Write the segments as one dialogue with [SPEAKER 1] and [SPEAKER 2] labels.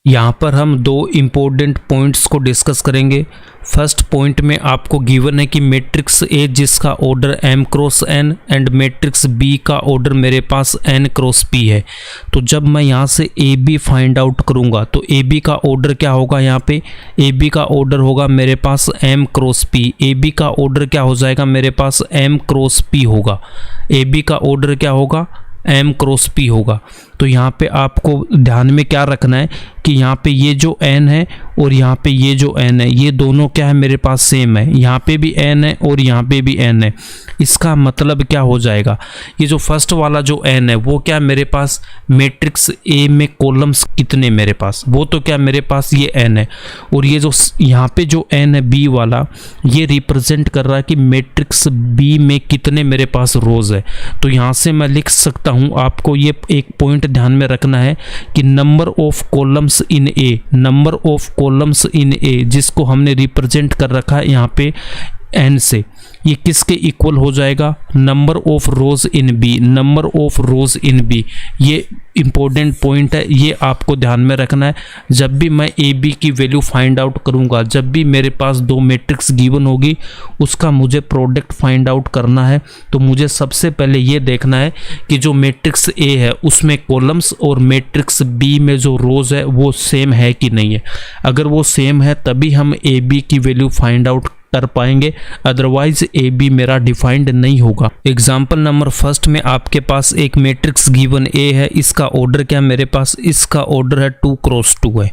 [SPEAKER 1] यहाँ पर हम दो इम्पोर्टेंट पॉइंट्स को डिस्कस करेंगे। फर्स्ट पॉइंट में आपको गिवन है कि मैट्रिक्स ए जिसका order m cross n and matrix B का ऑर्डर मेरे पास n क्रॉस p है। तो जब मैं यहाँ से ए बी फाइंड आउट करूँगा तो ए बी का ऑर्डर क्या होगा, यहाँ पे ए बी का ऑर्डर होगा मेरे पास m cross p। A B का ऑर्डर क्या हो जाएगा, मेरे पास m क्रॉस p होगा। ए बी का ऑर्डर क्या होगा, m क्रॉस p होगा। तो यहाँ पे आपको ध्यान में क्या रखना है कि यहाँ पे ये जो n है और यहाँ पे ये जो n है, ये दोनों क्या है मेरे पास सेम है। यहाँ पे भी n है और यहाँ पे भी n है। इसका मतलब क्या हो जाएगा, ये जो फर्स्ट वाला जो n है वो क्या मेरे पास मैट्रिक्स A में कॉलम्स कितने मेरे पास, वो तो क्या मेरे पास ये n है। और ये जो यहाँ पे जो n है B वाला, ये रिप्रेजेंट कर रहा है कि मैट्रिक्स B में कितने मेरे पास रोज है। तो यहाँ से मैं लिख सकता हूँ, आपको ये एक पॉइंट ध्यान में रखना है कि number of columns in A, number of columns in A जिसको हमने रिप्रेजेंट कर रखा है यहाँ पे n से, ये किसके इक्वल हो जाएगा, number of rows in B, number of rows in B. ये इंपॉर्टेंट पॉइंट है, ये आपको ध्यान में रखना है। जब भी मैं ए बी की वैल्यू फाइंड आउट करूंगा, जब भी मेरे पास दो मैट्रिक्स गिवन होगी उसका मुझे प्रोडक्ट फाइंड आउट करना है, तो मुझे सबसे पहले ये देखना है कि जो मैट्रिक्स ए है उसमें कॉलम्स और मैट्रिक्स बी में जो रोज है वो सेम है कि नहीं है। अगर वो सेम है तभी हम ए बी की वैल्यू फाइंड आउट कर पाएंगे, अदरवाइज ए बी मेरा डिफाइंड नहीं होगा। एग्जाम्पल नंबर फर्स्ट में आपके पास एक मैट्रिक्स गिवन ए है, इसका ऑर्डर क्या मेरे पास, इसका ऑर्डर है 2 क्रॉस 2 है।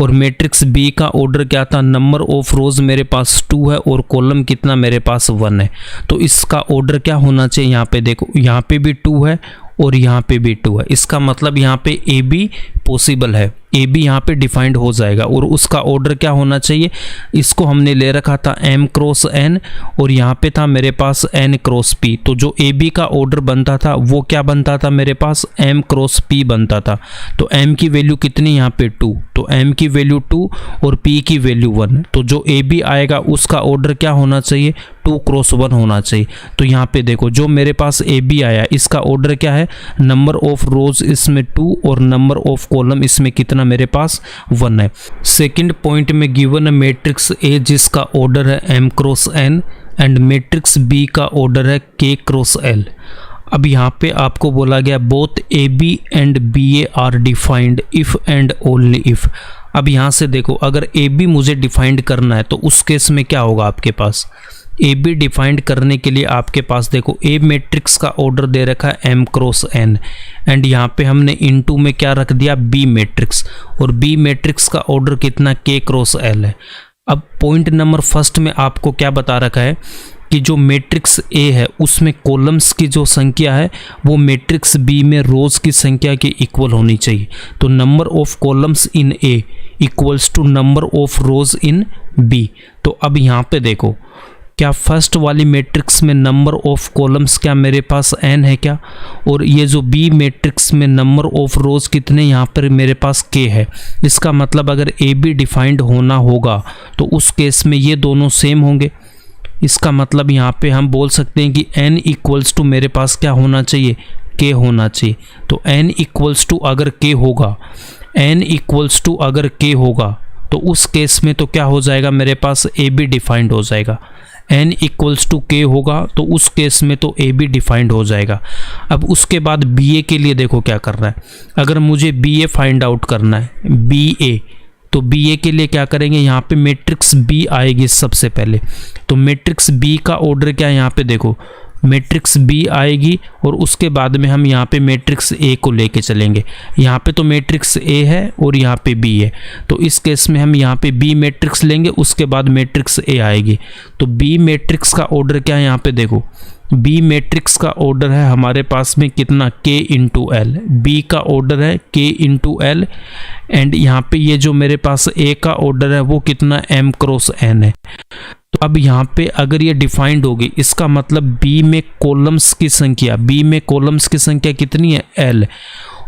[SPEAKER 1] और मैट्रिक्स बी का ऑर्डर क्या था, नंबर ऑफ रोज मेरे पास 2 है और कॉलम कितना मेरे पास 1 है। तो इसका ऑर्डर क्या होना चाहिए, यहाँ पे देखो यहाँ पे भी 2 है और यहाँ पे भी 2 है। इसका मतलब यहाँ पे ए बी पॉसिबल है, ए बी यहाँ पे डिफाइंड हो जाएगा। और उसका ऑर्डर क्या होना चाहिए, इसको हमने ले रखा था m क्रॉस n और यहाँ पे था मेरे पास n क्रॉस p। तो जो ए बी का ऑर्डर बनता था वो क्या बनता था मेरे पास, m क्रॉस p बनता था। तो m की वैल्यू कितनी यहाँ पे 2, तो m की वैल्यू 2 और p की वैल्यू 1। तो जो ए बी आएगा उसका ऑर्डर क्या होना चाहिए, 2 क्रॉस 1 होना चाहिए। तो यहाँ पे देखो जो मेरे पास ए बी आया इसका ऑर्डर क्या है, नंबर ऑफ रोज इसमें 2 और नंबर ऑफ कॉलम इसमें कितना मेरे पास 1 है। सेकंड पॉइंट में गिवन है मैट्रिक्स ए जिसका ऑर्डर है m cross n and matrix B का ऑर्डर है k क्रॉस l। अब यहाँ पे आपको बोला गया both A B and B A are defined if and only if. अब यहाँ से देखो अगर ए बी मुझे डिफाइंड करना है तो उस केस में क्या होगा, आपके पास ए बी डिफाइंड करने के लिए आपके पास देखो ए मैट्रिक्स का ऑर्डर दे रखा है m क्रॉस n एंड यहाँ पे हमने इनटू में क्या रख दिया, बी मैट्रिक्स, और बी मैट्रिक्स का ऑर्डर कितना k क्रॉस l है। अब पॉइंट नंबर फर्स्ट में आपको क्या बता रखा है कि जो मैट्रिक्स ए है उसमें कॉलम्स की जो संख्या है वो मैट्रिक्स बी में रोज की संख्या के इक्वल होनी चाहिए। तो number of columns in A equals to number of rows in B. तो अब यहाँ पे देखो क्या फर्स्ट वाली मैट्रिक्स में नंबर ऑफ कॉलम्स क्या मेरे पास n है क्या, और ये जो बी मैट्रिक्स में नंबर ऑफ रोज कितने यहाँ पर मेरे पास k है। इसका मतलब अगर ए बी डिफाइंड होना होगा तो उस केस में ये दोनों सेम होंगे। इसका मतलब यहाँ पे हम बोल सकते हैं कि n इक्वल्स टू मेरे पास क्या होना चाहिए, k होना चाहिए। तो n इक्वल्स टू अगर k होगा, n इक्वल्स टू अगर k होगा तो उस केस में तो क्या हो जाएगा, मेरे पास ए बी डिफाइंड हो जाएगा। n इक्वल्स टू k होगा तो उस केस में तो ए बी डिफाइंड हो जाएगा। अब उसके बाद बी ए के लिए देखो क्या करना है, अगर मुझे बी ए फाइंड आउट करना है बी ए, तो बी ए के लिए क्या करेंगे, यहाँ पे मैट्रिक्स बी आएगी सबसे पहले। तो मैट्रिक्स बी का ऑर्डर क्या है, यहाँ पे देखो मैट्रिक्स बी आएगी और उसके बाद में हम यहाँ पे मैट्रिक्स ए को लेके चलेंगे। यहाँ पे तो मैट्रिक्स ए है और यहाँ पे बी है, तो इस केस में हम यहाँ पे बी मैट्रिक्स लेंगे, उसके बाद मैट्रिक्स ए आएगी। तो बी मैट्रिक्स का ऑर्डर क्या है, यहाँ पे देखो बी मैट्रिक्स का ऑर्डर है हमारे पास में कितना, k इंटू एल। बी का ऑर्डर है k इंटू एल एंड यहाँ पे ये जो मेरे पास a का ऑर्डर है वो कितना, m क्रॉस n है। तो अब यहाँ पे अगर ये डिफाइंड होगी इसका मतलब b में कॉलम्स की संख्या, b में कॉलम्स की संख्या कितनी है, l,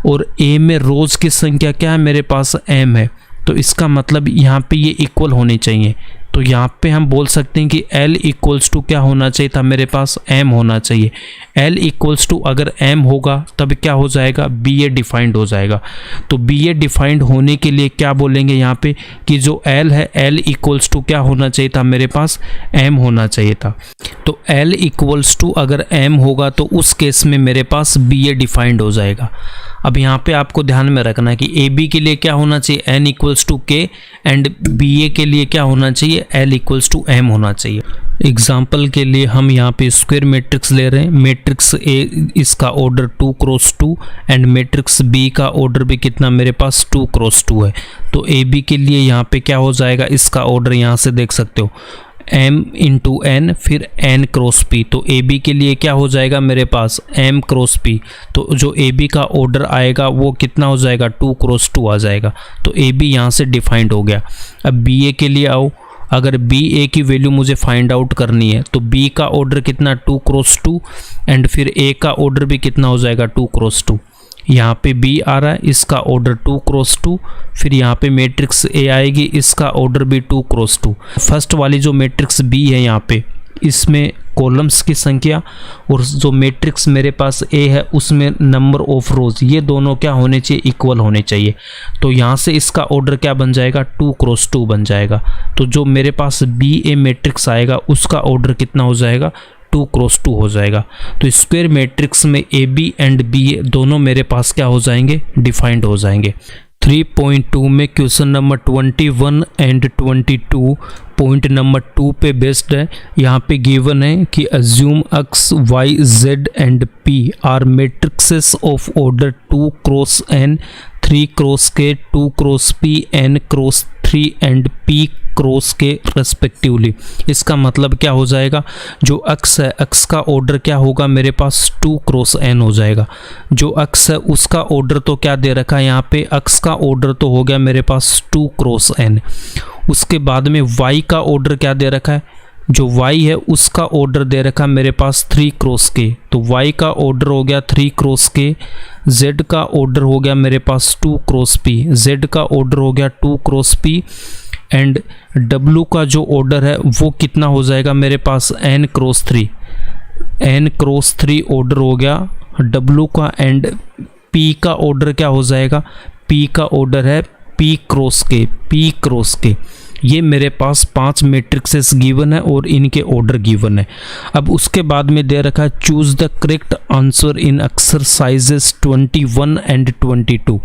[SPEAKER 1] और a में रोज की संख्या क्या है मेरे पास, m है। तो इसका मतलब यहाँ पे ये इक्वल होने चाहिए। तो यहाँ पे हम बोल सकते हैं कि L इक्वल्स टू क्या होना चाहिए था, मेरे पास M होना चाहिए। L इक्वल्स टू अगर M होगा तब क्या हो जाएगा, BA डिफाइंड हो जाएगा। तो BA डिफाइंड होने के लिए क्या बोलेंगे यहाँ पे कि जो L है L इक्वल्स टू क्या होना चाहिए था, मेरे पास M होना चाहिए था। तो L इक्वल्स टू अगर M होगा तो उस केस में मेरे पास BA डिफाइंड हो जाएगा। अब यहाँ पे आपको ध्यान में रखना है कि AB के लिए क्या होना चाहिए, N equals to K, and BA के लिए क्या होना चाहिए, L इक्वल्स टू M होना चाहिए। एग्जाम्पल के लिए हम यहाँ पे स्क्वायर मैट्रिक्स ले रहे हैं। मैट्रिक्स A इसका order 2 cross 2 and matrix B का ऑर्डर भी कितना मेरे पास 2 क्रॉस 2 है। तो AB के लिए यहाँ पे क्या हो जाएगा, इसका ऑर्डर यहाँ से देख सकते हो M इंटू N फिर N क्रॉस P। तो AB के लिए क्या हो जाएगा मेरे पास M क्रॉस P। तो जो AB का ऑर्डर आएगा वो कितना हो जाएगा, 2 क्रॉस 2 आ जाएगा। तो AB यहाँ से डिफाइंड हो गया। अब BA के लिए आओ, अगर BA की वैल्यू मुझे फाइंड आउट करनी है तो B का ऑर्डर कितना 2 क्रॉस 2 एंड फिर A का ऑर्डर भी कितना हो जाएगा 2 क्रॉस 2। यहाँ पे B आ रहा है, इसका ऑर्डर 2 क्रॉस 2, फिर यहाँ पे मैट्रिक्स A आएगी, इसका ऑर्डर भी 2 क्रॉस 2। फर्स्ट वाली जो मैट्रिक्स B है यहाँ पे इसमें कॉलम्स की संख्या और जो मैट्रिक्स मेरे पास A है उसमें नंबर ऑफ रोज, ये दोनों क्या होने चाहिए, इक्वल होने चाहिए। तो यहाँ से इसका ऑर्डर क्या बन जाएगा, 2 क्रॉस 2 बन जाएगा। तो जो मेरे पास BA मैट्रिक्स आएगा उसका ऑर्डर कितना हो जाएगा, 2 क्रॉस 2 हो जाएगा। तो स्क्वायर मैट्रिक्स में AB एंड BA दोनों मेरे पास क्या हो जाएंगे, डिफाइंड हो जाएंगे। 3.2 में question number 21 and 22 point number 2 पे बेस्ड है। यहाँ पे गिवन है कि assume x, y, z and p are matrices of order 2 cross n, 3 cross k, 2 cross p, n cross 3 and p cross k respectively. इसका मतलब क्या हो जाएगा, जो x है x का ऑर्डर क्या होगा मेरे पास 2 क्रॉस n हो जाएगा। जो x है उसका ऑर्डर तो क्या दे रखा है यहाँ पे, x का ऑर्डर तो हो गया मेरे पास 2 क्रॉस n। उसके बाद में y का ऑर्डर क्या दे रखा है, जो y है उसका ऑर्डर दे रखा है मेरे पास 3 क्रॉस के। तो y का ऑर्डर हो गया 3 क्रॉस के, z का ऑर्डर हो गया मेरे पास 2 क्रॉस p, z का ऑर्डर हो गया 2 क्रॉस p एंड w का जो ऑर्डर है वो कितना हो जाएगा मेरे पास n cross 3, n cross 3 order हो गया w का। एंड p का ऑर्डर क्या हो जाएगा, p का ऑर्डर है p क्रॉस के, p क्रॉस के। ये मेरे पास 5 मैट्रिक्सेस गिवन है और इनके ऑर्डर गिवन है। अब उसके बाद में दे रखा है choose the correct answer in exercises 21 and 22।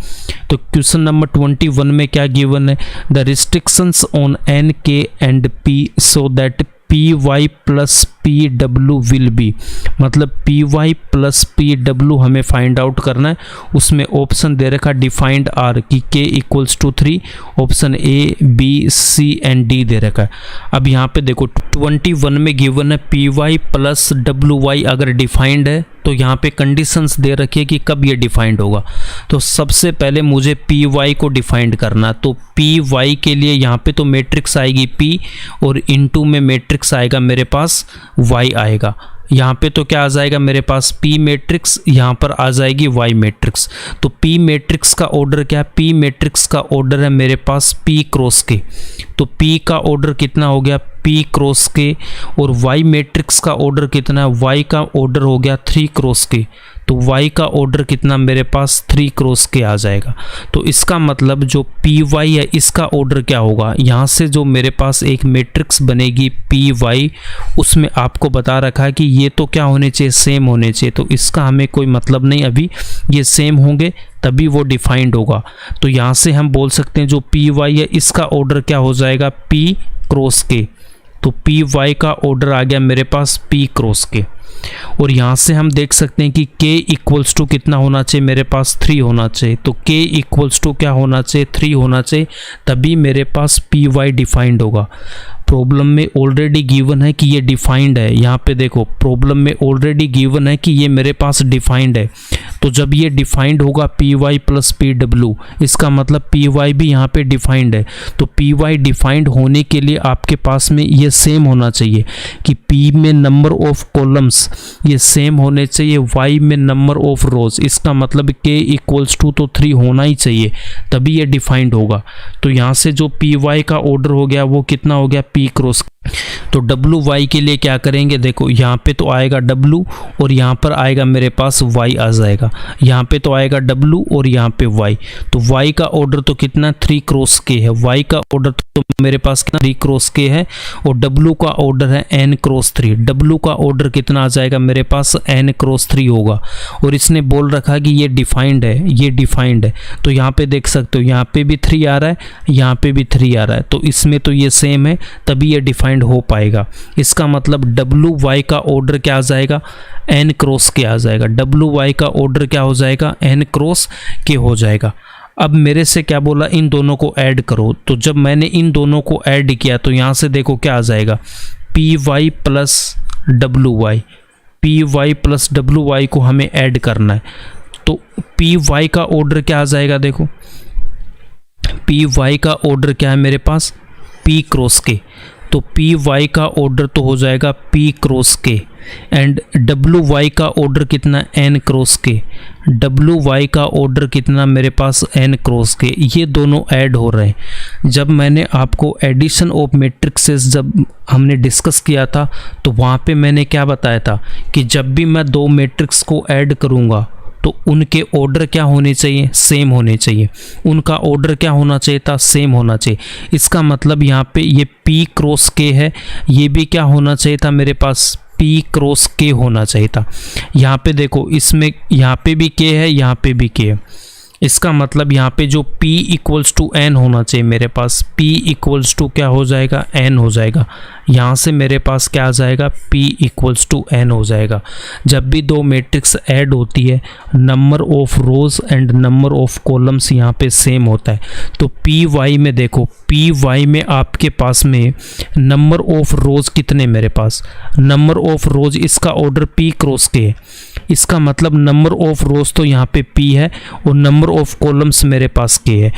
[SPEAKER 1] तो क्वेश्चन नंबर 21 में क्या गिवन है, the restrictions on n, k and p so that py plus pw will be. मतलब py प्लस pw हमें फाइंड आउट करना है। उसमें ऑप्शन दे रखा डिफाइंड आर कि k equals to 3, option A, B, C and D दे रखा है। अब यहाँ पे देखो 21 में गिवन है py प्लस wy अगर डिफाइंड है तो यहाँ पे कंडीशंस दे रखी है कि कब ये डिफाइंड होगा। तो सबसे पहले मुझे py को डिफाइंड करना। तो py के लिए यहाँ पे तो मैट्रिक्स आएगी p और इनटू में मैट्रिक्स आएगा मेरे पास y आएगा। यहाँ पे तो क्या आ जाएगा मेरे पास p मैट्रिक्स, यहाँ पर आ जाएगी y मैट्रिक्स। तो p मैट्रिक्स का ऑर्डर क्या है, p मैट्रिक्स का ऑर्डर है मेरे पास p क्रॉस के। तो p का ऑर्डर कितना हो गया, p क्रॉस के। और y मैट्रिक्स का ऑर्डर कितना है, y का ऑर्डर हो गया 3 क्रॉस के। तो y का ऑर्डर कितना मेरे पास 3 क्रॉस के आ जाएगा। तो इसका मतलब जो py है इसका ऑर्डर क्या होगा, यहाँ से जो मेरे पास एक मैट्रिक्स बनेगी py, उसमें आपको बता रखा है कि ये तो क्या होने चाहिए, सेम होने चाहिए। तो इसका हमें कोई मतलब नहीं, अभी ये सेम होंगे तभी वो डिफाइंड होगा। तो यहाँ से हम बोल सकते हैं जो py है इसका ऑर्डर क्या हो जाएगा, p क्रॉस के। तो py का ऑर्डर आ गया मेरे पास p क्रॉस के। और यहाँ से हम देख सकते हैं कि k इक्वल्स टू कितना होना चाहिए, मेरे पास 3 होना चाहिए। तो k इक्वल्स टू क्या होना चाहिए, 3 होना चाहिए, तभी मेरे पास py डिफाइंड होगा। प्रॉब्लम में ऑलरेडी गिवन है कि ये डिफाइंड है। यहाँ पे देखो प्रॉब्लम में ऑलरेडी गिवन है कि ये मेरे पास डिफाइंड है। तो जब ये डिफाइंड होगा py प्लस pw, इसका मतलब py भी यहाँ पे डिफाइंड है। तो py डिफाइंड होने के लिए आपके पास में ये सेम होना चाहिए कि p में नंबर ऑफ कॉलम्स ये सेम होने चाहिए y में नंबर ऑफ रोज, इसका मतलब k इक्वल्स टू तो 3 होना ही चाहिए, तभी ये डिफाइंड होगा। तो यहाँ से जो पी वाई का ऑर्डर हो गया वो कितना हो गया, p क्रॉस। तो डब्लू वाई के लिए क्या करेंगे, देखो यहाँ पे तो आएगा डब्लू और यहाँ पर आएगा मेरे पास वाई आ जाएगा, यहाँ पे तो आएगा डब्लू और यहाँ पे वाई। तो वाई का ऑर्डर तो कितना 3 क्रॉस के है, वाई का ऑर्डर तो मेरे पास कितना 3 क्रॉस के है और डब्लू का ऑर्डर है n क्रॉस 3। डब्लू का ऑर्डर कितना आ जाएगा मेरे पास n क्रॉस 3 होगा। और इसने बोल रखा कि ये डिफाइंड है, ये डिफाइंड है। तो यहाँ पे देख सकते हो यहाँ पे भी 3 आ रहा है, यहाँ पे भी 3 आ रहा है, तो इसमें तो ये सेम है तभी ये डिफाइंड हो पाएगा। इसका मतलब डब्लू वाई का ऑर्डर क्या आ जाएगा, n क्रॉस के आ जाएगा। डब्लू वाई का ऑर्डर क्या हो जाएगा, n क्रॉस के हो जाएगा। अब मेरे से क्या बोला, इन दोनों को ऐड करो। तो जब मैंने इन दोनों को ऐड किया तो यहाँ से देखो क्या आ जाएगा, P Y plus W Y. P Y plus W Y को हमें ऐड करना है। तो पी वाई का ऑर्डर क्या आ जाएगा, देखो पी वाई का ऑर्डर क्या है मेरे पास, पी क्रॉस के। तो पी वाई का ऑर्डर तो हो जाएगा पी क्रॉस के एंड डब्लू वाई का ऑर्डर कितना, एन क्रॉस के। डब्लू वाई का ऑर्डर कितना मेरे पास, एन क्रॉस के। ये दोनों ऐड हो रहे हैं। जब मैंने आपको एडिशन ऑफ मैट्रिक्सेस जब हमने डिस्कस किया था तो वहाँ पे मैंने क्या बताया था कि जब भी मैं 2 मैट्रिक्स को ऐड करूँगा तो उनके ऑर्डर क्या होने चाहिए, सेम होने चाहिए। उनका ऑर्डर क्या होना चाहिए था, सेम होना चाहिए। इसका मतलब यहाँ पे ये P क्रॉस K है, ये भी क्या होना चाहिए था मेरे पास, P क्रॉस K होना चाहिए था। यहाँ पे देखो इसमें यहाँ पे भी K है, यहाँ पे भी K है। इसका मतलब यहाँ पे जो P इक्वल्स टू n होना चाहिए मेरे पास, P इक्वल्स टू क्या हो जाएगा, n हो जाएगा। यहाँ से मेरे पास क्या आ जाएगा, P इक्वल्स टू n हो जाएगा। जब भी 2 मैट्रिक्स ऐड होती है number of rose and number of columns यहाँ पे सेम होता है। तो पी वाई में देखो, पी वाई में आपके पास में नंबर ऑफ रोज कितने मेरे पास, नंबर ऑफ रोज इसका ऑर्डर P क्रॉस के है। इसका मतलब नंबर ऑफ रोज तो यहाँ पे P है और नंबर ऑफ कॉलम्स मेरे पास K है।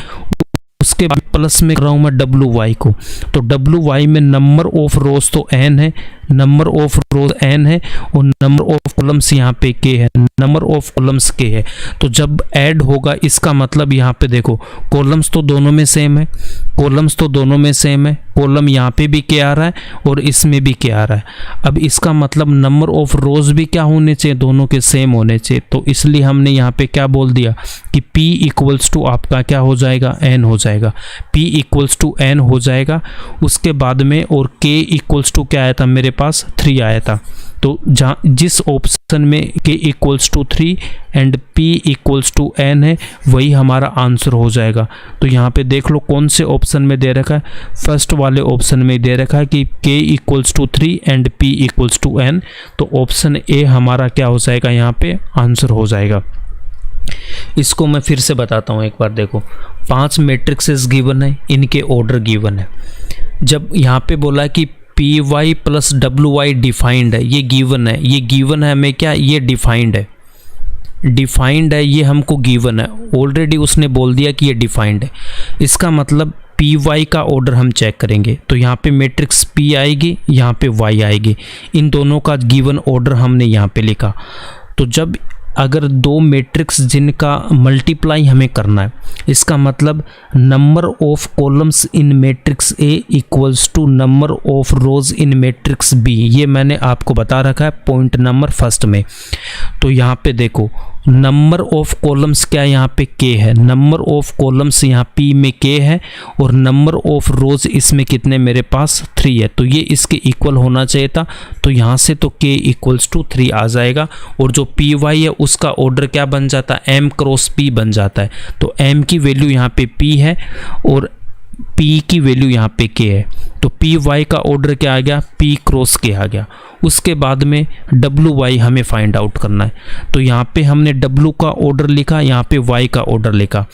[SPEAKER 1] उसके बाद प्लस में कर रहा हूँ मैं डब्लू वाई को। तो डब्लू वाई में नंबर ऑफ रोज तो n है, नंबर ऑफ रोज n है और नंबर ऑफ कॉलम्स यहाँ पे k है, नंबर ऑफ कॉलम्स k है। तो जब ऐड होगा इसका मतलब यहाँ पे देखो कॉलम्स तो दोनों में सेम है, कॉलम्स तो दोनों में सेम है। कॉलम यहाँ पे भी k आ रहा है और इसमें भी k आ रहा है। अब इसका मतलब नंबर ऑफ रोज भी क्या होने चाहिए, दोनों के सेम होने चाहिए। तो इसलिए हमने यहाँ पे क्या बोल दिया कि p इक्वल्स टू आपका क्या हो जाएगा, n हो जाएगा। p इक्वल्स टू n हो जाएगा। उसके बाद में और k इक्वल्स टू क्या आया था मेरे पास, 3 आया था। तो जहाँ जिस ऑप्शन में k equals to 3 and p equals to n है वही हमारा आंसर हो जाएगा। तो यहाँ पे देख लो कौन से ऑप्शन में दे रखा है, फर्स्ट वाले ऑप्शन में दे रखा है कि k equals to 3 and p equals to n। तो ऑप्शन ए हमारा क्या हो जाएगा, यहाँ पे आंसर हो जाएगा। इसको मैं फिर से बताता हूँ एक बार, देखो 5 मैट्रिक्सेस गिवन है, इनके ऑर्डर गिवन है। जब यहाँ पे बोला कि P Y plus W Y defined है, ये गिवन है, ये गिवन है हमें क्या, ये डिफाइंड है, डिफाइंड है, ये हमको गिवन है। ऑलरेडी उसने बोल दिया कि ये डिफाइंड है। इसका मतलब पी वाई का ऑर्डर हम चेक करेंगे तो यहाँ पे मैट्रिक्स P आएगी, यहाँ पे Y आएगी। इन दोनों का गिवन ऑर्डर हमने यहाँ पे लिखा। तो जब अगर 2 मैट्रिक्स जिनका मल्टीप्लाई हमें करना है, इसका मतलब number of columns in matrix A equals to number of rows in matrix B, ये मैंने आपको बता रखा है पॉइंट नंबर फर्स्ट में। तो यहाँ पे देखो नंबर ऑफ कॉलम्स क्या यहाँ पे K है, नंबर ऑफ कॉलम्स यहाँ P में K है और नंबर ऑफ रोज इसमें कितने मेरे पास 3 है। तो ये इसके इक्वल होना चाहिए था। तो यहाँ से तो K इक्वल्स टू 3 आ जाएगा और जो पी वाई है उसका ऑर्डर क्या बन जाता है, M क्रॉस P बन जाता है। तो M की वैल्यू यहाँ पे P है और P की वैल्यू यहाँ पे K है। तो पी वाई का ऑर्डर क्या आ गया, P क्रॉस K आ गया। उसके बाद में डब्लू वाई हमें फाइंड आउट करना है। तो यहाँ पे हमने डब्लू का ऑर्डर लिखा, यहाँ पे वाई का ऑर्डर लिखा।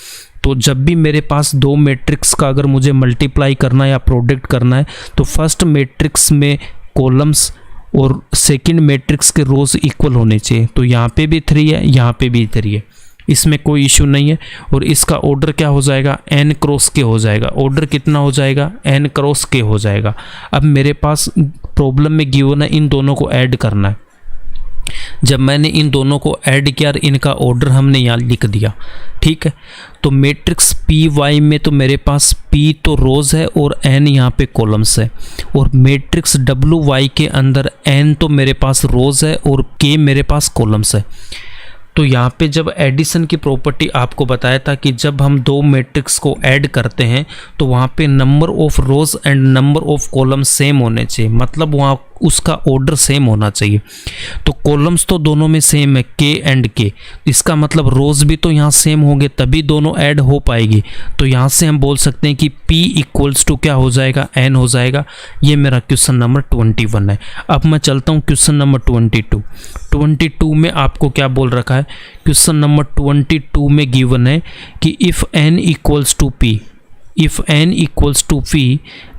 [SPEAKER 1] तो जब भी मेरे पास 2 मैट्रिक्स का अगर मुझे मल्टीप्लाई करना है या प्रोडक्ट करना है तो फर्स्ट मैट्रिक्स में कॉलम्स और सेकंड मैट्रिक्स के रोज इक्वल होने चाहिए। तो यहाँ पे भी 3 है, यहाँ पे भी 3 है, इसमें कोई इशू नहीं है। और इसका ऑर्डर क्या हो जाएगा, n क्रॉस K हो जाएगा। ऑर्डर कितना हो जाएगा, n क्रॉस K हो जाएगा। अब मेरे पास प्रॉब्लम में गिवन है इन दोनों को ऐड करना है। जब मैंने इन दोनों को ऐड किया और इनका ऑर्डर हमने यहाँ लिख दिया, ठीक है। तो मैट्रिक्स पी वाई में तो मेरे पास पी तो रोज़ है और एन यहाँ पे कॉलम्स है, और मैट्रिक्स डब्ल्यू वाई के अंदर एन तो मेरे पास रोज़ है और के मेरे पास कॉलम्स है। तो यहाँ पे जब एडिशन की प्रॉपर्टी आपको बताया था कि जब हम दो मैट्रिक्स को ऐड करते हैं तो वहाँ पे number of rose and number of column same होने चाहिए, मतलब वहाँ उसका ऑर्डर सेम होना चाहिए। तो कॉलम्स तो दोनों में सेम है, के एंड के, इसका मतलब रोज भी तो यहाँ सेम होंगे तभी दोनों ऐड हो पाएगी। तो यहाँ से हम बोल सकते हैं कि P इक्वल्स टू क्या हो जाएगा, N हो जाएगा। ये मेरा क्वेश्चन नंबर 21 है। अब मैं चलता हूँ क्वेश्चन नंबर 22 में आपको क्या बोल रखा है। क्वेश्चन नंबर 22 में गिवन है कि if n equals to P, if n equals to P,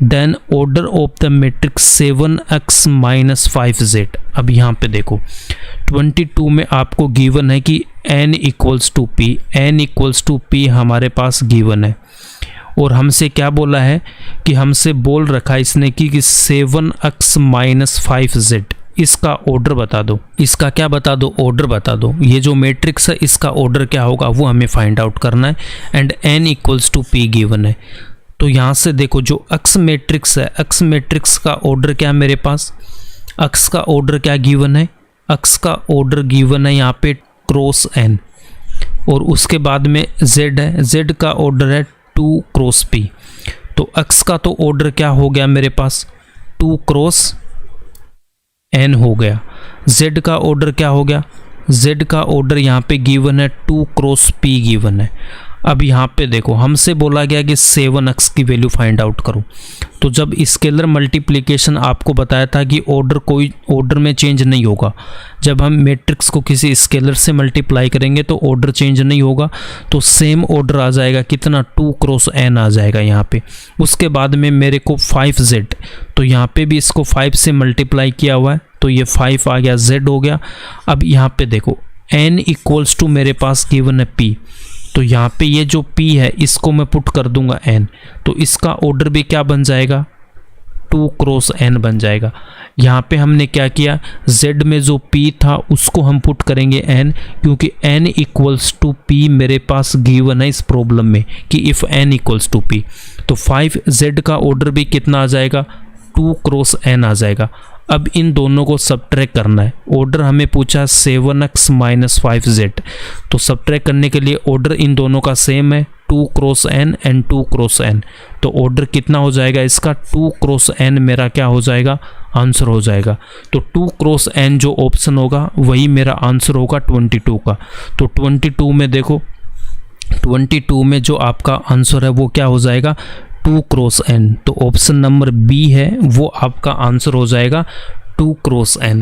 [SPEAKER 1] then order of the matrix 7x minus 5z। अब यहाँ पे देखो 22 में आपको गिवन है कि n equals to P, n equals to P हमारे पास गिवन है, और हमसे क्या बोला है कि हमसे बोल रखा है इसने कि 7x minus 5z, इसका ऑर्डर बता दो। इसका क्या बता दो, ऑर्डर बता दो। ये जो मैट्रिक्स है इसका ऑर्डर क्या होगा वो हमें फाइंड आउट करना है, and n equals to P given है। तो यहाँ से देखो जो x मैट्रिक्स है, x मैट्रिक्स का ऑर्डर क्या है मेरे पास, x का ऑर्डर क्या गिवन है, x का ऑर्डर गिवन है यहाँ पे क्रॉस n, और उसके बाद में z है, z का ऑर्डर है 2 क्रॉस p। तो x का तो ऑर्डर क्या हो गया मेरे पास 2 क्रॉस n हो गया। z का ऑर्डर क्या हो गया, z का ऑर्डर यहाँ पे गिवन है 2 क्रॉस p गिवन है। अब यहाँ पे देखो हमसे बोला गया कि 7x की वैल्यू फाइंड आउट करो। तो जब स्केलर मल्टीप्लिकेशन आपको बताया था कि ऑर्डर कोई ऑर्डर में चेंज नहीं होगा, जब हम मैट्रिक्स को किसी स्केलर से मल्टीप्लाई करेंगे तो ऑर्डर चेंज नहीं होगा, तो सेम ऑर्डर आ जाएगा कितना 2 क्रॉस n आ जाएगा यहाँ पे। उसके बाद में मेरे को 5z, तो यहाँ पे भी इसको 5 से मल्टीप्लाई किया हुआ है तो ये 5 आ गया, z हो गया। अब यहाँ पे देखो n इक्वल्स टू मेरे पास गिवन है p, तो यहाँ पे ये जो p है इसको मैं पुट कर दूंगा n, तो इसका ऑर्डर भी क्या बन जाएगा 2 क्रॉस n बन जाएगा। यहाँ पे हमने क्या किया, z में जो p था उसको हम पुट करेंगे n, क्योंकि n इक्वल्स टू p मेरे पास गिवन है इस प्रॉब्लम में कि if n equals to p। तो 5z का ऑर्डर भी कितना आ जाएगा 2 क्रॉस n आ जाएगा। अब इन दोनों को सब्ट्रैक्ट करना है। ऑर्डर हमें पूछा 7x माइनस 5z, तो सब्ट्रैक्ट करने के लिए ऑर्डर इन दोनों का सेम है 2 cross n and 2 cross n। तो ऑर्डर कितना हो जाएगा इसका 2 क्रॉस n मेरा क्या हो जाएगा आंसर हो जाएगा। तो 2 क्रॉस n जो ऑप्शन होगा वही मेरा आंसर होगा 22 का। तो 22 में देखो 22 में जो आपका आंसर है वो क्या हो जाएगा 2 क्रॉस n। तो ऑप्शन नंबर बी है वो आपका आंसर हो जाएगा 2 क्रॉस n।